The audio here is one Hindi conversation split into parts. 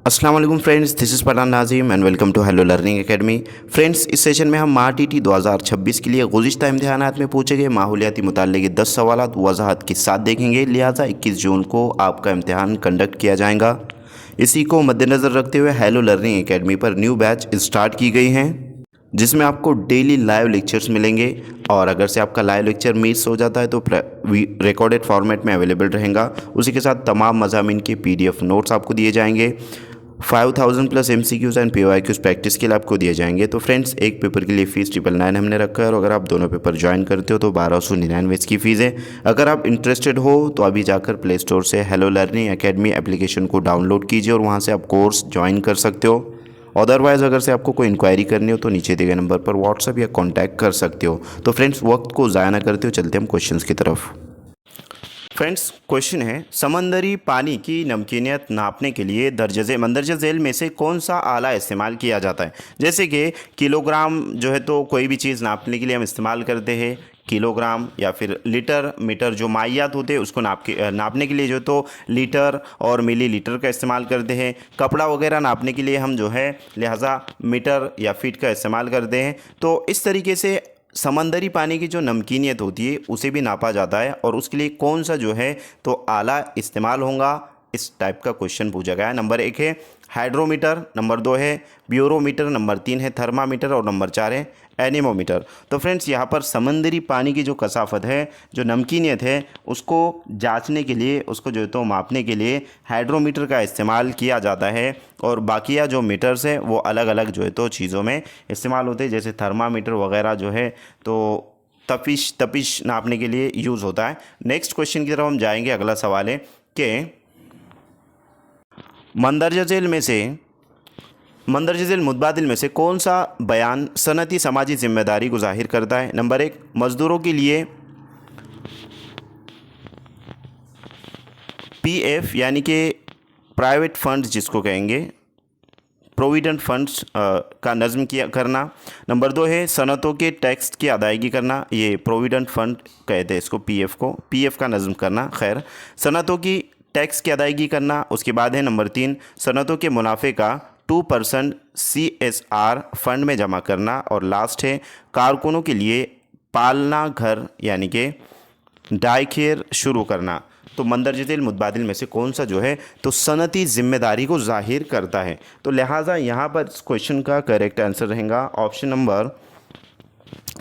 अस्सलाम वालेकुम friends, this is Pathan Nazim and welcome to hello learning academy. Friends, इस सेशन में हम माटीटी 2026 के लिए गुज़िश्ता इम्तिहानात में पूछे गए माहौलियाती मुताल्लिक़ के 10 सवालात वज़ाहत के साथ देखेंगे। लिहाजा 21 जून को आपका इम्तिहान कंडक्ट किया जाएगा। इसी को मद्देनज़र रखते हुए हेलो लर्निंग एकेडमी पर न्यू बैच स्टार्ट की गई हैं, जिसमें आपको डेली लाइव लेक्चर्स मिलेंगे। और अगर से आपका लाइव लेक्चर मिस हो जाता है तो रिकॉर्डेड फॉर्मेट में अवेलेबल रहेगा। उसी के साथ तमाम मज़ामीन के PDF नोट्स आपको दिए जाएंगे। 5000 plus MCQs and PYQs practice के लिए आपको दिए जाएंगे। तो फ्रेंड्स, एक पेपर के लिए फ़ीस 999 हमने रखा है, और अगर आप दोनों पेपर ज्वाइन करते हो तो 1299 इसकी फ़ीस है। अगर आप इंटरेस्टेड हो तो अभी जाकर प्ले स्टोर से हेलो लर्निंग एकेडमी एप्लीकेशन को डाउनलोड कीजिए और वहाँ से आप कोर्स ज्वाइन कर सकते हो। अदरवाइज़ अगर से आपको कोई इंक्वायरी करनी हो तो नीचे दिए गए नंबर पर व्हाट्सअप या कॉन्टैक्ट कर सकते हो। तो फ्रेंड्स, वक्त को ज़ाया ना करते हो, चलते हम क्वेश्चन की तरफ। फ्रेंड्स, क्वेश्चन है, समंदरी पानी की नमकीनियत नापने के लिए दर्ज मंदरजा झेल में से कौन सा आला इस्तेमाल किया जाता है। जैसे कि किलोग्राम जो है तो कोई भी चीज़ नापने के लिए हम इस्तेमाल करते हैं किलोग्राम, या फिर लीटर मीटर जो माइयात होते हैं उसको नापने के लिए जो तो लीटर और मिलीलीटर का इस्तेमाल करते हैं। कपड़ा वगैरह नापने के लिए हम जो है लिहाजा मीटर या फीट का इस्तेमाल करते हैं। तो इस तरीके से समंदरी पानी की जो नमकीनियत होती है उसे भी नापा जाता है, और उसके लिए कौन सा जो है तो आला इस्तेमाल होगा, इस टाइप का क्वेश्चन पूछा गया है। नंबर 1 है हाइड्रोमीटर, नंबर 2 है ब्यूरोमीटर, नंबर 3 है थर्मामीटर, और नंबर 4 है एनीमोमीटर। तो फ्रेंड्स, यहाँ पर समंदरी पानी की जो कसाफत है, जो नमकीनियत है, उसको जांचने के लिए, उसको जो है तो मापने के लिए हाइड्रोमीटर का इस्तेमाल किया जाता है। और बाकिया जो मीटर्स है वो अलग अलग जो है तो चीज़ों में इस्तेमाल होते हैं, जैसे थर्मामीटर वगैरह जो है तो तपिश नापने के लिए यूज़ होता है। नेक्स्ट क्वेश्चन की तरफ हम जाएंगे। अगला सवाल है कि मंदरजा झेल मुतबादिल में से कौन सा बयान सनती समाजी जिम्मेदारी को जाहिर करता है। नंबर 1, मज़दूरों के लिए PF यानी कि प्राइवेट फंड्स जिसको कहेंगे, प्रोविडेंट फंड्स का नज़म किया करना। नंबर 2 है सनतों के टैक्स की अदायगी करना, ये प्रोविडेंट फंड कहते हैं इसको, PF का नज़म करना। खैर, सनतों की टैक्स की अदायगी करना। उसके बाद है नंबर 3, सनतों के मुनाफे का 2% CSR फंड में जमा करना। और लास्ट है कारकुनों के लिए पालना घर यानी कि डाई केयर शुरू करना। तो मंदरजा झेल मुतबादिल में से कौन सा जो है तो सनती जिम्मेदारी को जाहिर करता है। तो लिहाजा यहाँ पर इस क्वेश्चन का करेक्ट आंसर रहेगा ऑप्शन नंबर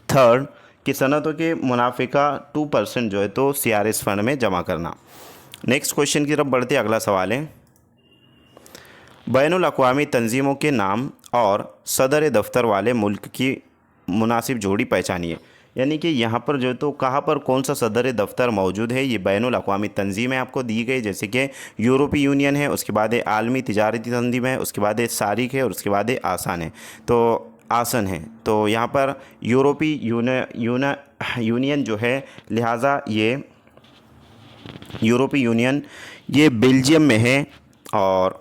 3 कि सनतों के मुनाफे का 2% जो है तो CRS फंड में जमा करना। नेक्स्ट क्वेश्चन की तरफ बढ़ते अगला सवाल है, बैनुल अक़वामी तंजीमों के नाम और सदर दफ्तर वाले मुल्क की मुनासिब जोड़ी पहचानिए। यानी कि यहाँ पर जो है तो कहाँ पर कौन सा सदर दफ्तर मौजूद है। ये बैनुल अक़वामी तंजीमें आपको दी गई, जैसे कि यूरोपीय यूनियन है, उसके बाद है आलमी तिजारती तंजीम है, उसके बाद है सारिक है, और उसके बाद है आसान है। तो आसन है, तो यहाँ पर यूरोपीय यूनियन जो है, लिहाजा ये यूरोपीय यूनियन ये बेल्जियम में है। और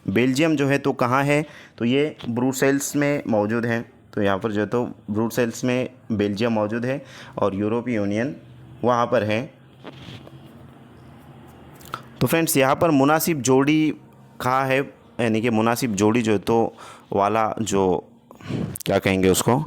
बेल्जियम जो है तो कहाँ है तो ये ब्रुसेल्स में मौजूद है। तो यहाँ पर जो है तो ब्रुसेल्स में बेल्जियम मौजूद है, और यूरोपीय यूनियन वहाँ पर है। तो फ्रेंड्स, यहाँ पर मुनासिब जोड़ी कहाँ है, यानी कि मुनासिब जोड़ी जो है तो वाला जो क्या कहेंगे उसको,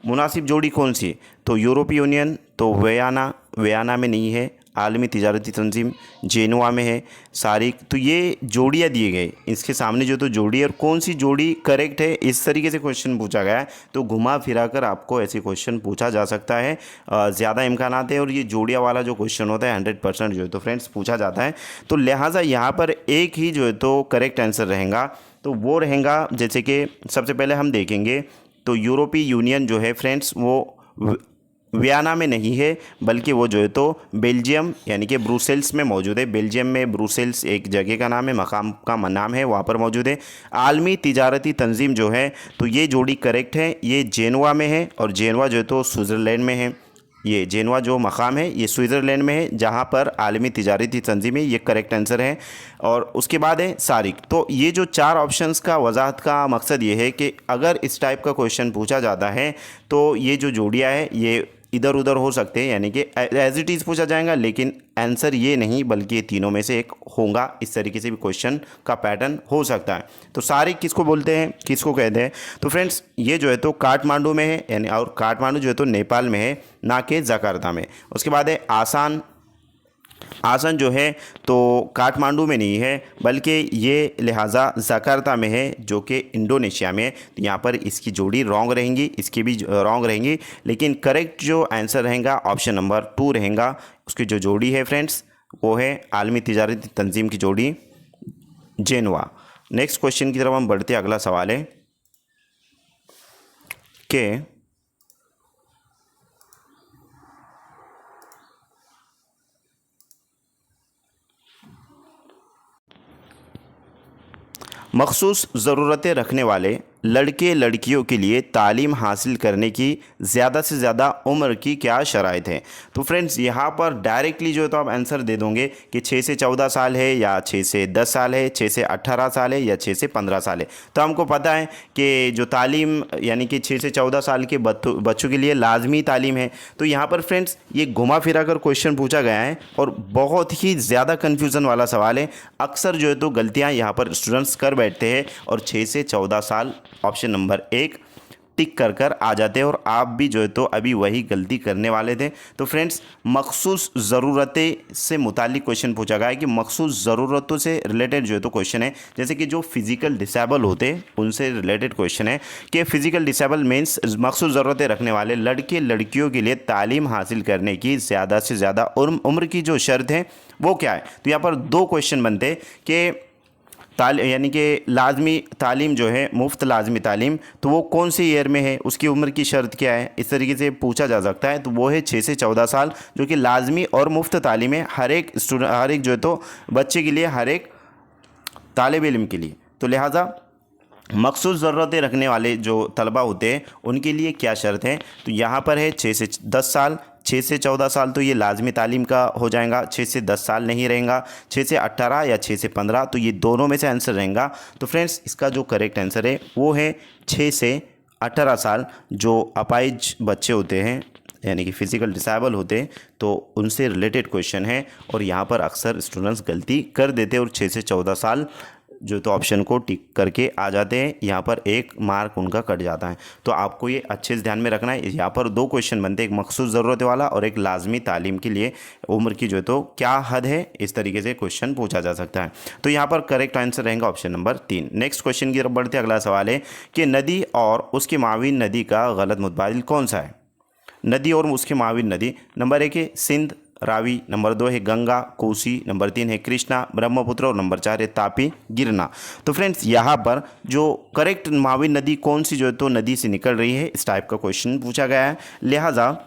मुनासिब जोड़ी कौन सी, तो यूरोपीय यूनियन तो वियना में नहीं है, आलमी तिजारती तंजीम जेनुआ में है, सारिक। तो ये जोड़ियाँ दिए गए, इसके सामने जो तो जोड़ी है, और कौन सी जोड़ी करेक्ट है, इस तरीके से क्वेश्चन पूछा गया है। तो घुमा फिरा कर आपको ऐसे क्वेश्चन पूछा जा सकता है, ज़्यादा इम्कान है। और ये जोड़ियाँ वाला जो क्वेश्चन होता है 100% जो है तो फ्रेंड्स पूछा जाता है। तो लिहाजा यहाँ पर एक ही जो है तो करेक्ट आंसर रहेगा, तो वो रहेगा, जैसे कि सबसे पहले हम देखेंगे तो यूरोपीय यूनियन जो है फ्रेंड्स वो वियना में नहीं है, बल्कि वो जो है तो बेल्जियम यानी कि ब्रुसेल्स में मौजूद है। बेल्जियम में ब्रुसेल्स एक जगह का नाम है, मकाम का नाम है, वहाँ पर मौजूद है। आलमी तिजारती तंजीम जो है तो ये जोड़ी करेक्ट है, ये जेनुआ में है, और जेनुआ जो है तो स्विट्ज़रलैंड में है। ये जेनुआ जो मकाम है ये स्विट्ज़रलैंड में है, जहाँ पर आलमी तिजारती तंजीम है, ये करेक्ट आंसर है। और उसके बाद है सारिक। तो ये जो 4 ऑप्शंस का वजाहत का मकसद ये है कि अगर इस टाइप का क्वेश्चन पूछा जाता है तो ये जो जोड़ियाँ है ये इधर उधर हो सकते हैं, यानी कि एज इट इज़ पूछा जाएगा, लेकिन आंसर ये नहीं बल्कि ये तीनों में से एक होगा। इस तरीके से भी क्वेश्चन का पैटर्न हो सकता है। तो सारिक किसको बोलते हैं, किसको कहते हैं? तो फ्रेंड्स ये जो है तो काठमांडू में है, यानी और काठमांडू जो है तो नेपाल में है, ना कि जकार्ता में। उसके बाद है आसान। आसन जो है तो काठमांडू में नहीं है बल्कि ये लिहाजा जकार्ता में है, जो कि इंडोनेशिया में है। तो यहाँ पर इसकी जोड़ी रॉन्ग रहेंगी, इसकी भी रॉन्ग रहेंगी, लेकिन करेक्ट जो आंसर रहेगा ऑप्शन नंबर 2 रहेगा। उसकी जो जोड़ी है फ्रेंड्स वो है आलमी तिजारती तंजीम की जोड़ी जेनवा। नेक्स्ट क्वेश्चन की तरफ हम बढ़ते हैं। अगला सवाल है कि मखसूस ज़रूरतें रखने वाले लड़के लड़कियों के लिए तालीम हासिल करने की ज़्यादा से ज़्यादा उम्र की क्या शराइत है? तो फ्रेंड्स यहाँ पर डायरेक्टली जो है तो आप आंसर दे दोगे कि 6 से 14 साल है, या 6 से 10 साल है, 6 से 18 साल है, या 6 से 15 साल है। तो हमको पता है कि जो तालीम यानी कि 6 से 14 साल के बच्चों के लिए लाजमी तालीम है। तो यहाँ पर फ्रेंड्स ये घुमा फिरा कर क्वेश्चन पूछा गया है और बहुत ही ज़्यादा कन्फ्यूज़न वाला सवाल है। अक्सर जो है तो गलतियाँ यहाँ पर स्टूडेंट्स कर बैठते हैं और 6 से 14 साल ऑप्शन नंबर 1 टिक कर कर आ जाते हैं, और आप भी जो है तो अभी वही गलती करने वाले थे। तो फ्रेंड्स मखसूस ज़रूरतें से मुतालिक क्वेश्चन पूछा गया है कि मखसूस ज़रूरतों से रिलेटेड जो है तो क्वेश्चन है, जैसे कि जो फिजिकल डिसेबल होते हैं उनसे रिलेटेड क्वेश्चन है कि फिजिकल डिसेबल मीन्स मखसूस ज़रूरतें रखने वाले लड़के लड़कियों के लिए तालीम हासिल करने की ज़्यादा से ज़्यादा उम्र की जो शर्त है वो क्या है? तो यहाँ पर 2 क्वेश्चन बनते हैं कि यानी कि लाजमी तालीम जो है, मुफ्त लाजमी तालीम, तो वो कौन सी ईयर में है, उसकी उम्र की शर्त क्या है, इस तरीके से पूछा जा सकता है। तो वो है 6 से 14 साल, जो कि लाजमी और मुफ्त तालीम है हर एक स्टूडेंट, हर एक जो है तो बच्चे के लिए, हर एक तालिब इल्म के लिए। तो लिहाजा मखसूस ज़रूरतें रखने वाले जो तलबा होते हैं उनके लिए क्या शर्त है? तो यहाँ पर है 6 से 10 साल, 6 से 14 साल तो ये लाजमी तालीम का हो जाएगा, 6 से 10 साल नहीं रहेगा, 6 से 18 या 6 से 15, तो ये दोनों में से आंसर रहेगा। तो फ्रेंड्स इसका जो करेक्ट आंसर है वो है 6 से 18 साल। जो अपाइज बच्चे होते हैं यानी कि फ़िज़िकल डिसेबल होते हैं तो उनसे रिलेटेड क्वेश्चन है, और यहाँ पर अक्सर स्टूडेंट्स गलती कर देते हैं और 6 से 14 साल जो तो ऑप्शन को टिक करके आ जाते हैं, यहाँ पर 1 मार्क उनका कट जाता है। तो आपको ये अच्छे से ध्यान में रखना है। यहाँ पर 2 क्वेश्चन बनते हैं, एक मखसूस ज़रूरत वाला और एक लाजमी तालीम के लिए उम्र की जो है तो क्या हद है, इस तरीके से क्वेश्चन पूछा जा सकता है। तो यहाँ पर करेक्ट आंसर रहेगा ऑप्शन नंबर 3। नेक्स्ट क्वेश्चन की तरफ बढ़ते हैं। अगला सवाल है कि नदी और उसके माविन नदी का गलत मुतबादिल कौन सा है? नदी और उसके माविन नदी, नंबर 1 है सिंध रावी, नंबर 2 है गंगा कोसी, नंबर 3 है कृष्णा ब्रह्मपुत्र, और नंबर 4 है तापी गिरना। तो फ्रेंड्स यहाँ पर जो करेक्ट माविन नदी कौन सी जो है तो नदी से निकल रही है, इस टाइप का क्वेश्चन पूछा गया है। लिहाजा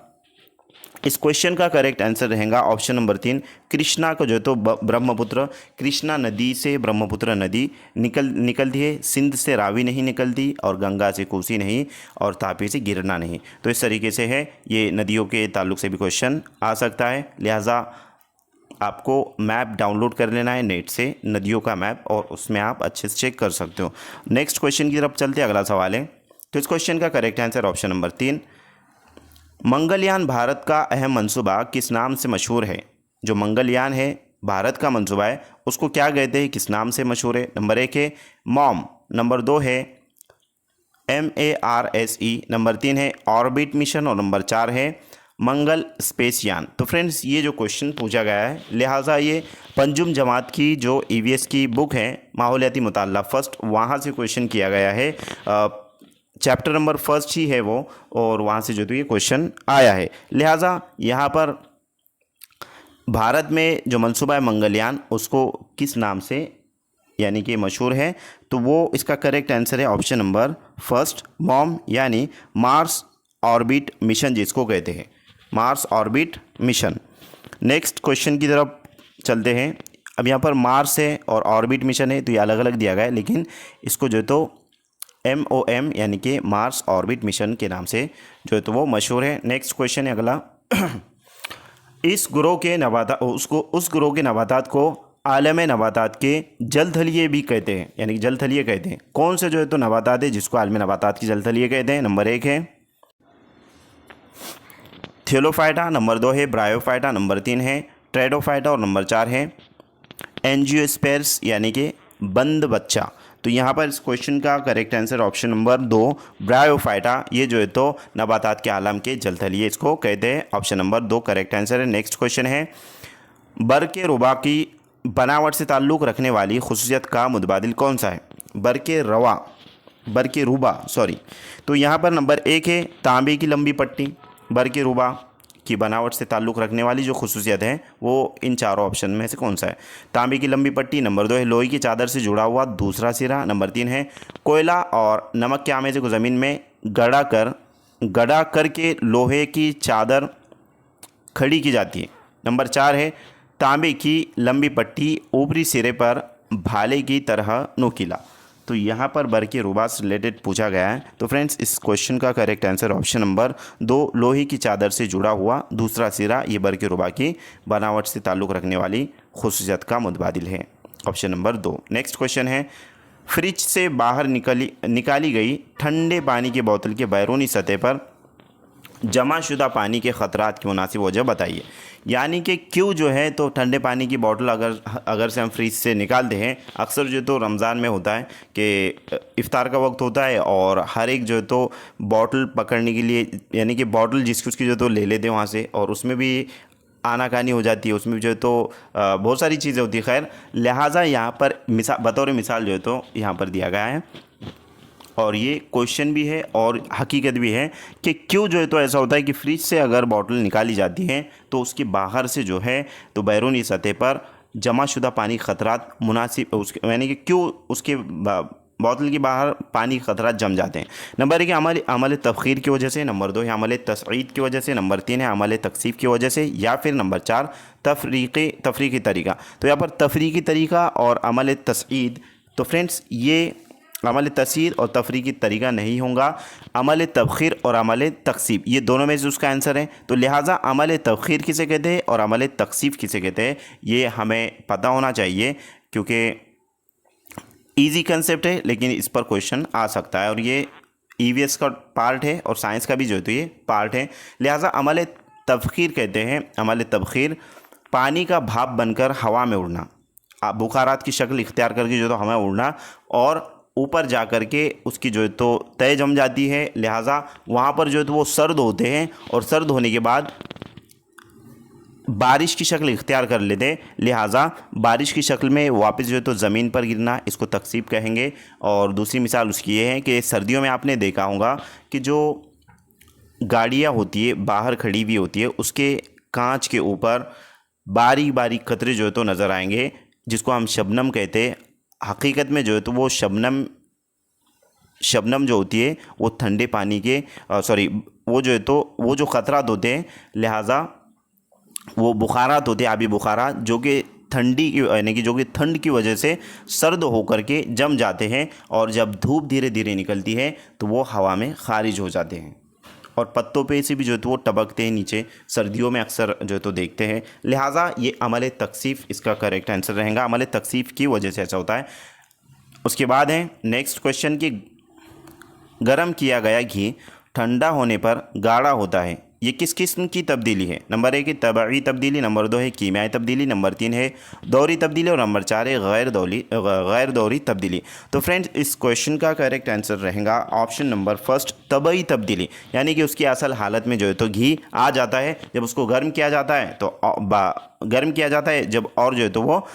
इस क्वेश्चन का करेक्ट आंसर रहेगा ऑप्शन नंबर 3 कृष्णा को जो है तो ब्रह्मपुत्र, कृष्णा नदी से ब्रह्मपुत्र नदी निकलती है, सिंध से रावी नहीं निकलती, और गंगा से कोसी नहीं, और तापी से गिरना नहीं। तो इस तरीके से है, ये नदियों के ताल्लुक से भी क्वेश्चन आ सकता है। लिहाजा आपको मैप डाउनलोड कर लेना है नेट से, नदियों का मैप, और उसमें आप अच्छे से चेक कर सकते हो। नेक्स्ट क्वेश्चन की तरफ चलते हैं। अगला सवाल है, तो इस क्वेश्चन का correct answer option number 3 Mangalyaan Bharat का अहम मंसूबा किस नाम से मशहूर है? जो मंगलयान है भारत का मंसूबा है उसको क्या कहते हैं, किस नाम से मशहूर है? नंबर 1 है मॉम, नंबर 2 है MARSE, नंबर 3 है ऑर्बिट मिशन, और नंबर 4 है मंगल स्पेसयान। तो फ्रेंड्स ये जो क्वेश्चन पूछा गया है, लिहाजा ये पंजुम जमात की जो EVS की बुक है माहौलियाती मुताल्ला फर्स्ट, वहाँ से क्वेश्चन किया गया है। चैप्टर नंबर 1 ही है वो, और वहाँ से जो तो ये क्वेश्चन आया है। लिहाजा यहाँ पर भारत में जो मंसूबा है मंगलयान उसको किस नाम से यानी कि मशहूर है? तो वो इसका करेक्ट आंसर है ऑप्शन नंबर 1 मॉम, यानी मार्स ऑर्बिट मिशन जिसको कहते हैं, Mars orbit mission. Next question की तरफ चलते हैं। अब यहाँ पर मार्स है और ऑर्बिट मिशन है, तो ये अलग अलग दिया गया है, लेकिन इसको जो है तो MOM यानी कि मार्स ऑर्बिट मिशन के नाम से जो है तो वो मशहूर है। नेक्स्ट क्वेश्चन है अगला उस ग्रोह के नबातात को आलम नबातात के जलथलिए भी कहते हैं, यानी कि जलथलिए कहते हैं। कौन से जो है तो नबातात है जिसको आलम नबातात की जलथलिए कहते हैं? नंबर 1 है थियोलोफाइटा, नंबर 2 है ब्रायोफाइटा, नंबर 3 है ट्रेडोफाइटा और नंबर 4 है एंजियोस्पेर्स यानी कि बंद बच्चा। तो यहाँ पर इस क्वेश्चन का correct answer option number 2 bryophyta, ये जो है तो नबातात के आलम के जलथलिए इसको कहते हैं। ऑप्शन नंबर 2 करेक्ट आंसर है। नेक्स्ट क्वेश्चन है बरके रुबा की बनावट से ताल्लुक़ रखने वाली खुसूसियत का मुतबादिल कौन सा है? बरके रुबा सॉरी। तो यहाँ पर नंबर 1 है तांबे की लंबी पट्टी। बरके रुबा की बनावट से ताल्लुक़ रखने वाली जो खुसूसियत है वो इन चारों ऑप्शन में से कौन सा है? तांबे की लंबी पट्टी, नंबर 2 है लोहे की चादर से जुड़ा हुआ दूसरा सिरा, नंबर 3 है कोयला और नमक के आमेजे को ज़मीन में गड़ा करके लोहे की चादर खड़ी की जाती है, नंबर 4 है तांबे की लंबी पट्टी ऊपरी सिरे पर भाले की तरह नुकीला। तो यहाँ पर बरके रुबा से रिलेटेड पूछा गया है। तो फ्रेंड्स इस क्वेश्चन का करेक्ट आंसर ऑप्शन नंबर 2 लोहे की चादर से जुड़ा हुआ दूसरा सिरा, ये बरके रुबा की बनावट से ताल्लुक़ रखने वाली खुसूसियत का मुतबादिल है, ऑप्शन नंबर 2। नेक्स्ट क्वेश्चन है फ्रिज से बाहर निकाली गई ठंडे पानी की बोतल के बैरूनी सतह पर जमाशुदा पानी के ख़तरात की मुनासिब वजह बताइए। यानी कि क्यों जो है तो ठंडे पानी की बोतल अगर से हम फ्रिज से निकालते हैं, अक्सर जो तो रमज़ान में होता है कि इफ़्तार का वक्त होता है और हर एक जो है तो बोतल पकड़ने के लिए यानी कि बोतल जिसकी उसकी जो तो ले लेते हैं वहाँ से, और उसमें भी आनाकानी हो जाती है, उसमें जो है तो बहुत सारी चीज़ें होती है। खैर लिहाजा यहाँ पर बतौर मिसाल जो है तो यहाँ पर दिया गया है, और ये क्वेश्चन भी है और हकीकत भी है कि क्यों जो है तो ऐसा होता है कि फ्रिज से अगर बॉटल निकाली जाती है तो उसके बाहर से जो है तो बैरूनी सतह पर जमाशुदा पानी ख़तरात मुनासिब उसके यानी कि क्यों उसके बोतल के बाहर पानी के ख़तरात जम जाते हैं। नंबर 1 अमल तफ़ख़ीर की वजह से, नंबर 2 है अमल तस्ईद की वजह से, नंबर 3 है अमल तकसीफ़ की वजह से, या फिर नंबर 4 तफरीक़ी तरीक़ा। तो यहाँ पर तफरीक़ी तरीक़ा और अमल तस्ईद, तो फ्रेंड्स ये अमल तस्ईद और तफरीक़ी तरीक़ा नहीं होगा, अमल तफ़ख़ीर और अमल तकसीफ़ ये दोनों में से उसका आंसर है। तो लिहाजा अमल तफ़ख़ीर किसे कहते हैं और अमल तकसीफ़ किसे कहते हैं ये हमें पता होना चाहिए, क्योंकि ईजी कंसेप्ट है लेकिन इस पर क्वेश्चन आ सकता है, और ये ईवीएस का पार्ट है और साइंस का भी जो है तो ये पार्ट है। लिहाजा अमल तफ़ख़ीर कहते हैं, अमल तफ़ख़ीर पानी का भाप बनकर हवा में उड़ना, बुखारात की शक्ल इख्तियार करके जो तो हवा में उड़ना और ऊपर जा कर के उसकी जो है तो तय जम जाती है। लिहाजा वहाँ पर जो है तो वो सर्द होते हैं और सर्द होने के बाद बारिश की शक्ल इख्तियार कर लेते हैं, लिहाजा बारिश की शक्ल में वापस जो है तो ज़मीन पर गिरना, इसको तकसीब कहेंगे। और दूसरी मिसाल उसकी ये है कि सर्दियों में आपने देखा होगा कि जो गाड़ियाँ होती है बाहर खड़ी हुई होती है उसके कांच के ऊपर बारीक बारीक कतरे जो है तो नज़र आएंगे, जिसको हम शबनम कहते हैं। हकीकत में जो है तो वो शबनम जो होती है वो ठंडे पानी के वो जो है तो वो जो ख़तरात होते हैं, लिहाजा वो बुखारात होते हैं, आबी बुखारात, जो कि ठंडी की यानी कि जो कि ठंड की वजह से सर्द होकर के जम जाते हैं, और जब धूप धीरे धीरे निकलती है तो वो हवा में खारिज हो जाते हैं और पत्तों पे से भी जो है तो वो टपकते हैं नीचे, सर्दियों में अक्सर जो है तो देखते हैं। लिहाजा ये अमल तकसीफ़ इसका करेक्ट आंसर रहेगा, अमल तकसीफ़ की वजह से ऐसा होता है। उसके बाद है नेक्स्ट क्वेश्चन कि गर्म किया गया घी ठंडा होने पर गाढ़ा होता है, ये किस किस्म की तब्दीली है? नंबर 1 है तबई तब्दीली, नंबर 2 है कीमियाई तब्दीली, नंबर 3 है दौरी तब्दीली और नंबर 4 है गैर दौरी तब्दीली। तो फ्रेंड्स इस क्वेश्चन का करेक्ट आंसर रहेगा ऑप्शन नंबर 1 तबई तब्दीली, यानी कि उसकी असल हालत में जो है तो घी आ जाता है, जब उसको गर्म किया जाता है तो जब और जो है तो वो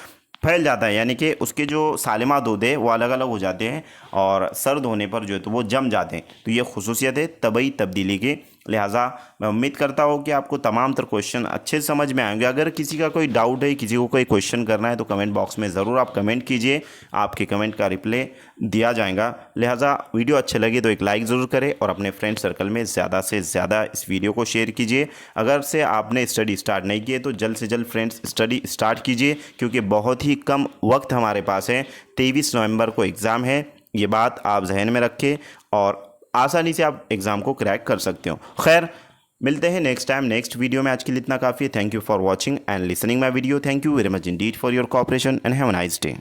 फैल जाता है, यानी कि उसके जो सालिमात होते हैं वो अलग अलग हो जाते हैं और सर्द होने पर जो है तो वो जम जाते हैं। तो ये खुसूसियत है तबई तब्दीली की। लिहाजा मैं उम्मीद करता हूँ कि आपको तमाम तर क्वेश्चन अच्छे समझ में आएंगे। अगर किसी का कोई डाउट है, किसी को कोई क्वेश्चन करना है तो कमेंट बॉक्स में ज़रूर आप कमेंट कीजिए, आपके कमेंट का रिप्लाई दिया जाएगा। लिहाजा वीडियो अच्छे लगे तो एक लाइक ज़रूर करें और अपने फ्रेंड सर्कल में ज़्यादा से ज़्यादा इस वीडियो को शेयर कीजिए। अगर से आपने स्टडी स्टार्ट नहीं किए तो जल्द से जल्द फ्रेंड्स स्टडी स्टार्ट कीजिए, क्योंकि बहुत ही कम वक्त हमारे पास है। 23 नवंबर को एग्ज़ाम है, ये बात आप जहन में रखें और आसानी से आप एग्ज़ाम को क्रैक कर सकते हो। खैर मिलते हैं नेक्स्ट टाइम नेक्स्ट वीडियो में। आज के लिए इतना काफ़ी है। Thank you for watching and listening my video. Thank you very much Indeed for your cooperation and have a nice day.